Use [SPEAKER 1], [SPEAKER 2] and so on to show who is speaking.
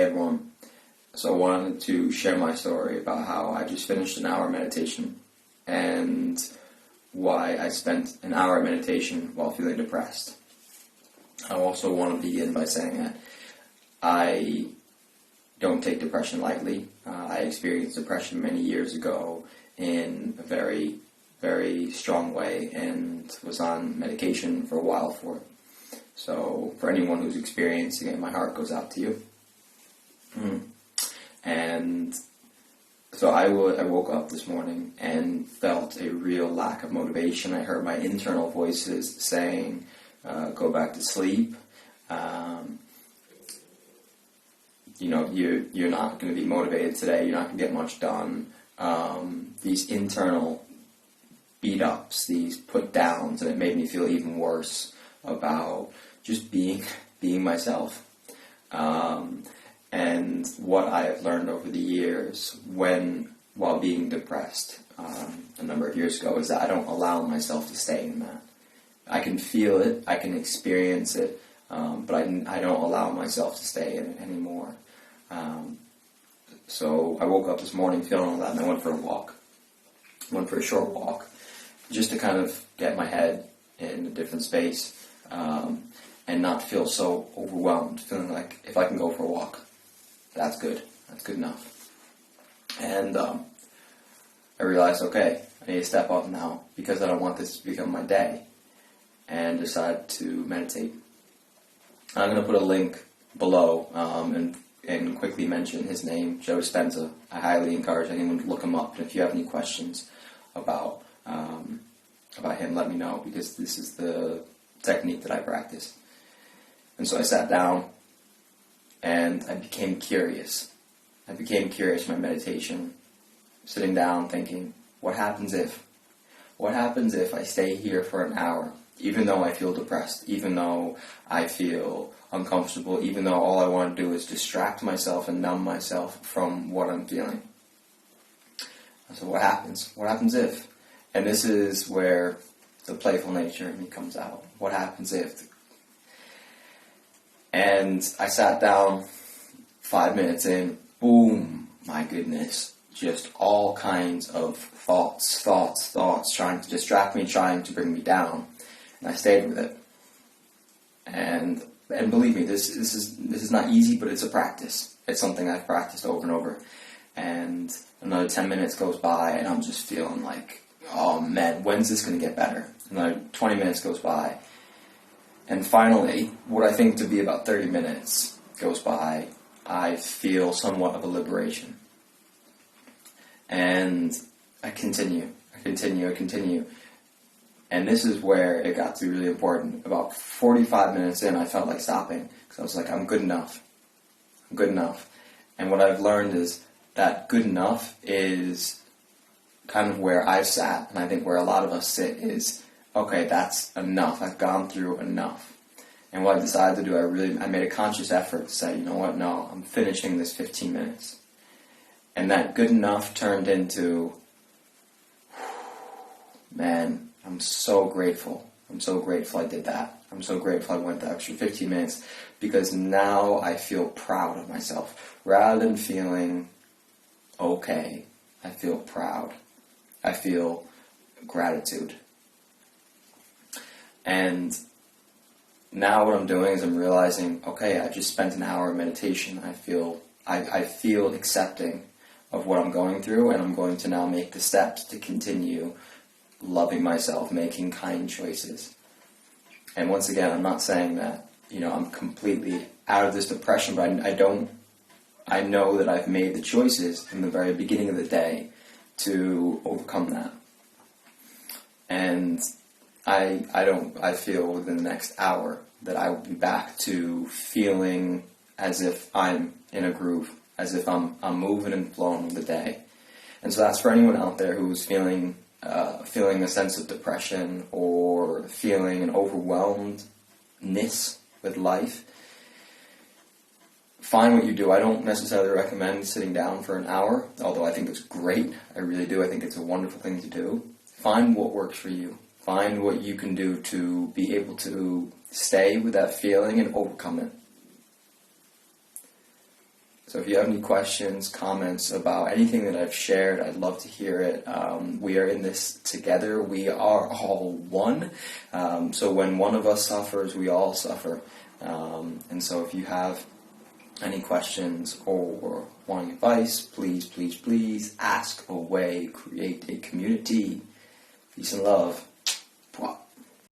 [SPEAKER 1] everyone. So I wanted to share my story about how I just finished an hour meditation and why I spent an hour meditation while feeling depressed. I also want to begin by saying that I don't take depression lightly. I experienced depression many years ago in a very, very strong way and was on medication for a while for it. So for anyone who's experiencing it, my heart goes out to you. And so I woke up this morning and felt a real lack of motivation. I heard my internal voices saying, go back to sleep. You're not going to be motivated today. You're not going to get much done. These internal beat-ups, these put-downs, and it made me feel even worse about just being myself. And what I have learned over the years while being depressed a number of years ago is that I don't allow myself to stay in that. I can feel it, I can experience it, but I don't allow myself to stay in it anymore. So I woke up this morning feeling all that, and I went for a walk. Went for a short walk, just to kind of get my head in a different space, and not feel so overwhelmed, feeling like if I can go for a walk, that's good. That's good enough. And I realized, okay, I need to step up now because I don't want this to become my day, and decided to meditate. I'm going to put a link below and quickly mention his name, Joe Dispenza. I highly encourage anyone to look him up. And if you have any questions about him, let me know, because this is the technique that I practice. And so I sat down and I became curious. I became curious in my meditation, sitting down thinking, what happens if? What happens if I stay here for an hour, even though I feel depressed, even though I feel uncomfortable, even though all I want to do is distract myself and numb myself from what I'm feeling? So what happens? What happens if? And this is where the playful nature in me comes out. What happens if? And I sat down, 5 minutes in, boom, my goodness, just all kinds of thoughts, trying to distract me, trying to bring me down. And I stayed with it. And believe me, this is not easy, but it's a practice. It's something I've practiced over and over. And another 10 minutes goes by, and I'm just feeling like, oh man, when's this going to get better? Another 20 minutes goes by. And finally, what I think to be about 30 minutes goes by, I feel somewhat of a liberation. And I continue. And this is where it got to be really important. About 45 minutes in, I felt like stopping, because I was like, I'm good enough. And what I've learned is that good enough is kind of where I've sat, and I think where a lot of us sit is, okay, that's enough. I've gone through enough. And what I decided to do, I made a conscious effort to say, you know what, no, I'm finishing this 15 minutes. And that good enough turned into, man, I'm so grateful. I did that. I'm so grateful I went the extra 15 minutes, because now I feel proud of myself. Rather than feeling okay, I feel proud. I feel gratitude. And now what I'm doing is I'm realizing, okay, I just spent an hour of meditation. I feel accepting of what I'm going through, and I'm going to now make the steps to continue loving myself, making kind choices. And once again, I'm not saying that, I'm completely out of this depression, but I know that I've made the choices in the very beginning of the day to overcome that. And I feel within the next hour that I will be back to feeling as if I'm in a groove, as if I'm moving and flowing with the day. And so that's for anyone out there who's feeling a sense of depression or feeling an overwhelmedness with life. Find what you do. I don't necessarily recommend sitting down for an hour, although I think it's great. I really do. I think it's a wonderful thing to do. Find what works for you. Find what you can do to be able to stay with that feeling and overcome it. So if you have any questions, comments about anything that I've shared, I'd love to hear it. We are in this together. We are all one. So when one of us suffers, we all suffer. And so if you have any questions or wanting advice, please, please, please ask away. Create a community. Peace and love.